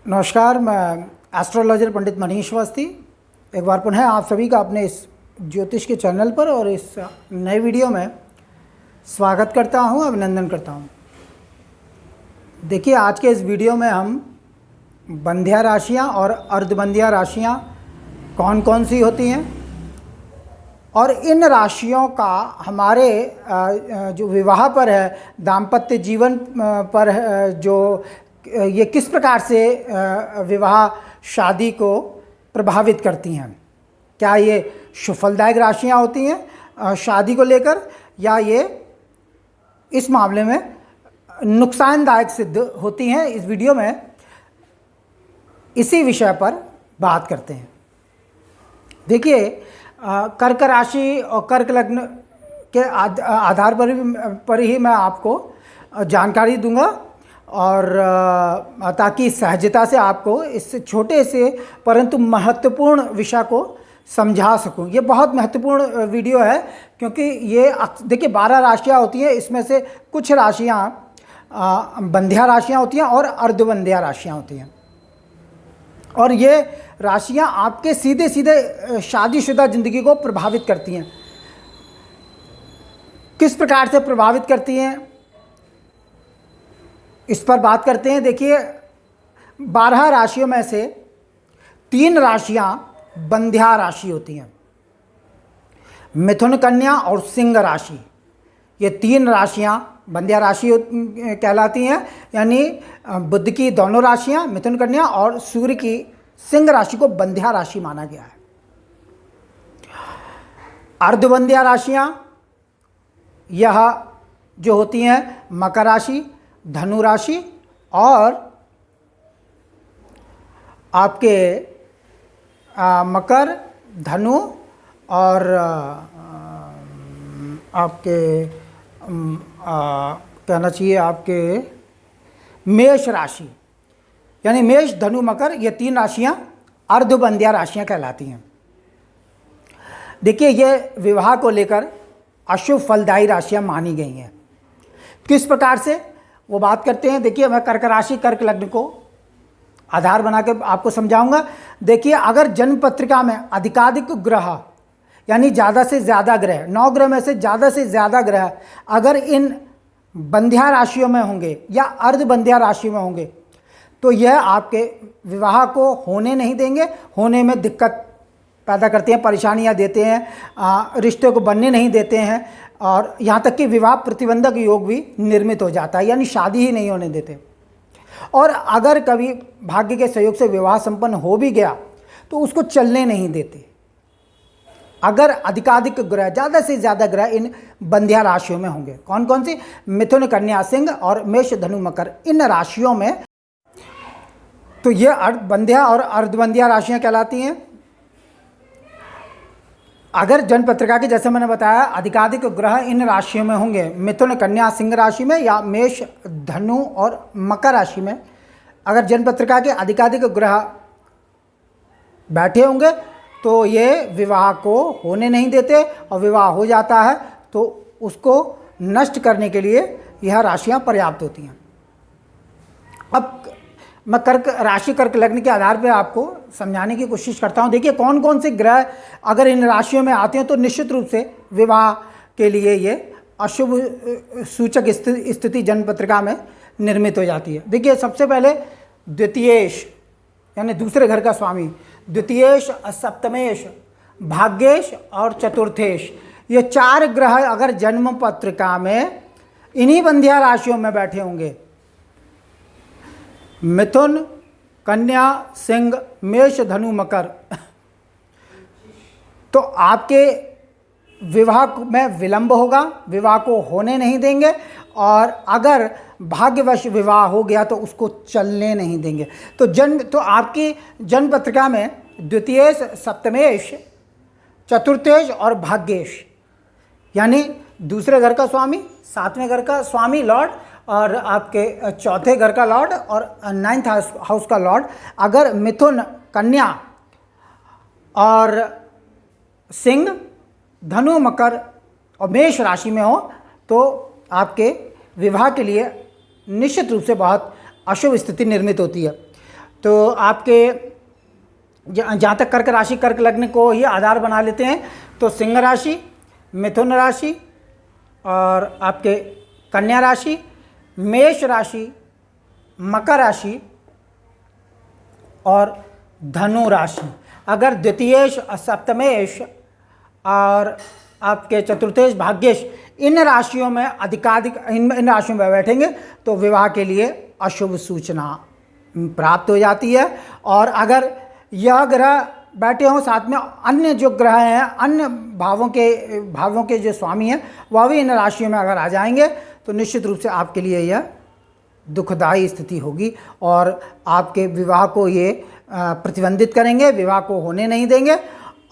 नमस्कार, मैं एस्ट्रोलॉजर पंडित मनीष अवस्थी एक बार पुनः आप सभी का अपने इस ज्योतिष के चैनल पर और इस नए वीडियो में स्वागत करता हूं, अभिनंदन करता हूं। देखिए, आज के इस वीडियो में हम बंध्या राशियां और अर्धबंध्या राशियां कौन कौन सी होती हैं और इन राशियों का हमारे जो विवाह पर है, दाम्पत्य जीवन पर जो ये किस प्रकार से विवाह शादी को प्रभावित करती हैं। क्या ये सुफलदायक राशियां होती हैं शादी को लेकर, या ये इस मामले में नुकसानदायक सिद्ध होती हैं। इस वीडियो में इसी विषय पर बात करते हैं। देखिए, कर्क राशि और कर्क लग्न के आधार पर ही मैं आपको जानकारी दूंगा, और ताकि सहजता से आपको इस छोटे से परंतु महत्वपूर्ण विषय को समझा सकूं। ये बहुत महत्वपूर्ण वीडियो है, क्योंकि ये देखिए 12 राशियां होती हैं, इसमें से कुछ राशियां बंध्या राशियां होती हैं और अर्धबंध्या राशियां होती हैं। और ये राशियां आपके सीधे सीधे शादीशुदा ज़िंदगी को प्रभावित करती हैं। किस प्रकार से प्रभावित करती हैं, इस पर बात करते हैं। देखिए, 12 राशियों में से 3 राशियां बंध्या राशि होती हैं, मिथुन, कन्या और सिंह राशि। ये 3 राशियां बंध्या राशि कहलाती हैं, यानी बुध की दोनों राशियां मिथुन, कन्या और सूर्य की सिंह राशि को बंध्या राशि माना गया है। अर्धबंध्या राशियां यह जो होती हैं मकर राशि, धनु राशि और आपके मकर, धनु और आपके कहना चाहिए आपके मेष राशि, यानी मेष, धनु, मकर, ये 3 राशियां अर्धबंध्या राशियां कहलाती हैं। देखिए, ये विवाह को लेकर अशुभ फलदायी राशियां मानी गई हैं। किस प्रकार से वो बात करते हैं। देखिए, मैं कर्क राशि, कर्क लग्न को आधार बना के आपको समझाऊंगा। देखिए, अगर जन्म पत्रिका में अधिकाधिक ग्रह, यानी ज़्यादा से ज़्यादा ग्रह, 9 ग्रह में से ज़्यादा ग्रह अगर इन बंध्या राशियों में होंगे या अर्धबंध्या राशि में होंगे, तो यह आपके विवाह को होने नहीं देंगे, होने में दिक्कत पैदा करते हैं, परेशानियां देते हैं, रिश्ते को बनने नहीं देते हैं, और यहाँ तक कि विवाह प्रतिबंधक योग भी निर्मित हो जाता है, यानी शादी ही नहीं होने देते। और अगर कभी भाग्य के सहयोग से विवाह संपन्न हो भी गया तो उसको चलने नहीं देते, अगर अधिकाधिक ग्रह, ज़्यादा से ज़्यादा ग्रह इन बंध्या राशियों में होंगे। कौन कौन सी? मिथुन, कन्या, सिंह और मेष, धनु, मकर, इन राशियों में। तो ये बंध्या और अर्धबंध्या राशियाँ कहलाती हैं। अगर जन्म पत्रिका की, जैसे मैंने बताया, अधिकाधिक ग्रह इन राशियों में होंगे, मिथुन, कन्या, सिंह राशि में या मेष, धनु और मकर राशि में, अगर जन्म पत्रिका के अधिकाधिक ग्रह बैठे होंगे तो ये विवाह को होने नहीं देते, और विवाह हो जाता है तो उसको नष्ट करने के लिए यह राशियां पर्याप्त होती हैं। अब मैं कर्क राशि, कर्क लग्न के आधार पर आपको समझाने की कोशिश करता हूं। देखिए, कौन कौन से ग्रह अगर इन राशियों में आते हैं तो निश्चित रूप से विवाह के लिए ये अशुभ सूचक स्थिति जन्म पत्रिका में निर्मित हो जाती है। देखिए, सबसे पहले द्वितीयेश, यानी दूसरे घर का स्वामी, द्वितीयेश, सप्तमेश, भाग्येश और चतुर्थेश, ये 4 ग्रह अगर जन्म पत्रिका में इन्हीं बंध्या राशियों में बैठे होंगे, मिथुन, कन्या, सिंह, मेष, धनु, मकर, तो आपके विवाह में विलंब होगा, विवाह को होने नहीं देंगे, और अगर भाग्यवश विवाह हो गया तो उसको चलने नहीं देंगे। तो आपकी जन्म पत्रिका में द्वितीयेश, सप्तमेश, चतुर्थेश और भाग्येश, यानी दूसरे घर का स्वामी, 7वें घर का स्वामी लॉर्ड, और आपके चौथे घर का लॉर्ड और 9th हाउस का लॉर्ड, अगर मिथुन, कन्या और सिंह, धनु, मकर और मेष राशि में हो तो आपके विवाह के लिए निश्चित रूप से बहुत अशुभ स्थिति निर्मित होती है। तो आपके जहाँ तक कर्क राशि, कर्क लग्न को ही आधार बना लेते हैं, तो सिंह राशि, मिथुन राशि और आपके कन्या राशि, मेष राशि, मकर राशि और धनु राशि। अगर द्वितीयेश, सप्तमेश और आपके चतुर्थेश, भाग्येश इन राशियों में अधिकाधिक इन राशियों में बैठेंगे तो विवाह के लिए अशुभ सूचना प्राप्त हो जाती है। और अगर यह ग्रह बैठे हों साथ में अन्य जो ग्रह हैं, अन्य भावों के जो स्वामी हैं, वह भी इन राशियों में अगर आ जाएंगे तो निश्चित रूप से आपके लिए यह दुखदायी स्थिति होगी और आपके विवाह को ये प्रतिबंधित करेंगे, विवाह को होने नहीं देंगे।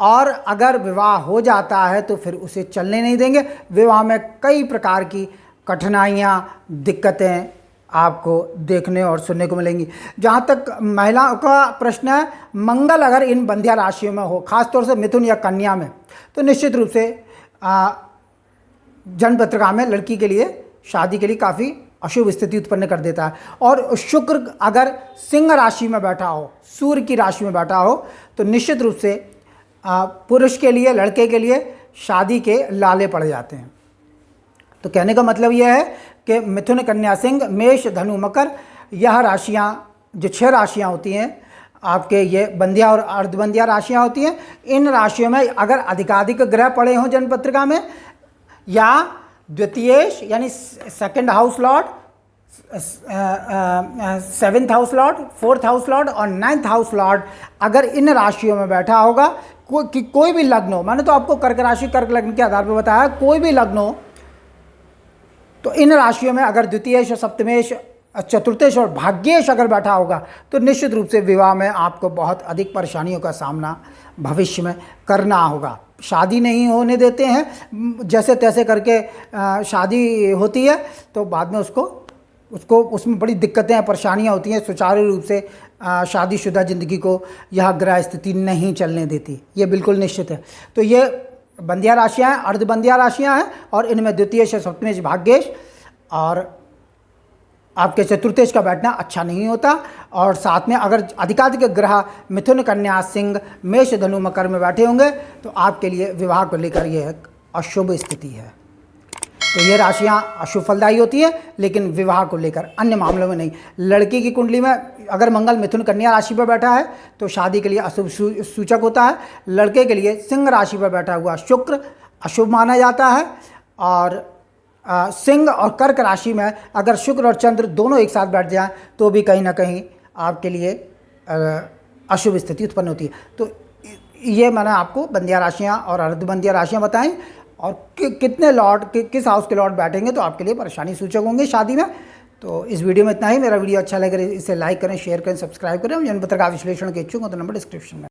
और अगर विवाह हो जाता है तो फिर उसे चलने नहीं देंगे। विवाह में कई प्रकार की कठिनाइयाँ, दिक्कतें आपको देखने और सुनने को मिलेंगी। जहाँ तक महिलाओं का प्रश्न है, मंगल अगर इन बंध्या राशियों में हो, खासतौर से मिथुन या कन्या में, तो निश्चित रूप से जन्म पत्रिका में लड़की के लिए शादी के लिए काफ़ी अशुभ स्थिति उत्पन्न कर देता है। और शुक्र अगर सिंह राशि में बैठा हो, सूर्य की राशि में बैठा हो, तो निश्चित रूप से पुरुष के लिए, लड़के के लिए शादी के लाले पड़ जाते हैं। तो कहने का मतलब यह है कि मिथुन, कन्या, सिंह, मेष, धनु, मकर, यह राशियां जो 6 राशियां होती हैं आपके, ये बंध्या और अर्धबंध्या राशियां होती हैं। इन राशियों में अगर अधिकाधिक ग्रह पड़े हों जन्म पत्रिका में, या द्वितीयेश यानी second house Lord, 7th house Lord, 4th house Lord और 9th हाउस लॉर्ड अगर इन राशियों में बैठा होगा, कोई भी लग्न हो, मैंने तो आपको कर्क राशि, कर्क लग्न के आधार पर बताया, कोई भी लग्न हो, तो इन राशियों में अगर द्वितीयेश, सप्तमेश, चतुर्थेश और भाग्येश अगर बैठा होगा तो निश्चित रूप से विवाह में आपको बहुत अधिक परेशानियों का सामना भविष्य में करना होगा। शादी नहीं होने देते हैं, जैसे तैसे करके शादी होती है तो बाद में उसमें बड़ी दिक्कतें, परेशानियां होती हैं। सुचारू रूप से शादीशुदा ज़िंदगी को यह ग्रह स्थिति नहीं चलने देती, ये बिल्कुल निश्चित है। तो ये बंध्या राशियाँ हैं, अर्धबंध्या राशियाँ हैं और इनमें द्वितीयेश, सप्तमेश, भाग्येश और आपके चतुर्थेश का बैठना अच्छा नहीं होता। और साथ में अगर अधिकाधिक ग्रह मिथुन, कन्या, सिंह, मेष, धनु, मकर में बैठे होंगे तो आपके लिए विवाह को लेकर यह एक अशुभ स्थिति है। तो ये राशियाँ अशुभ फलदायी होती है, लेकिन विवाह को लेकर अन्य मामलों में नहीं। लड़की की कुंडली में अगर मंगल मिथुन, कन्या राशि पर बैठा है तो शादी के लिए अशुभ सूचक होता है। लड़के के लिए सिंह राशि पर बैठा हुआ शुक्र अशुभ माना जाता है। और सिंह और कर्क राशि में अगर शुक्र और चंद्र दोनों एक साथ बैठ जाएं तो भी कहीं ना कहीं आपके लिए अशुभ स्थिति उत्पन्न होती है। तो ये मैंने आपको बंध्या राशियाँ और अर्धबंध्या राशियाँ बताएं और कितने लॉर्ड किस हाउस के लॉर्ड बैठेंगे तो आपके लिए परेशानी सूचक होंगे शादी में। तो इस वीडियो में इतना ही। मेरा वीडियो अच्छा लगे इसे लाइक करें, शेयर करें, सब्सक्राइब करें। जन्म पत्रिका विश्लेषण के इच्छुक हो तो नंबर डिस्क्रिप्शन में।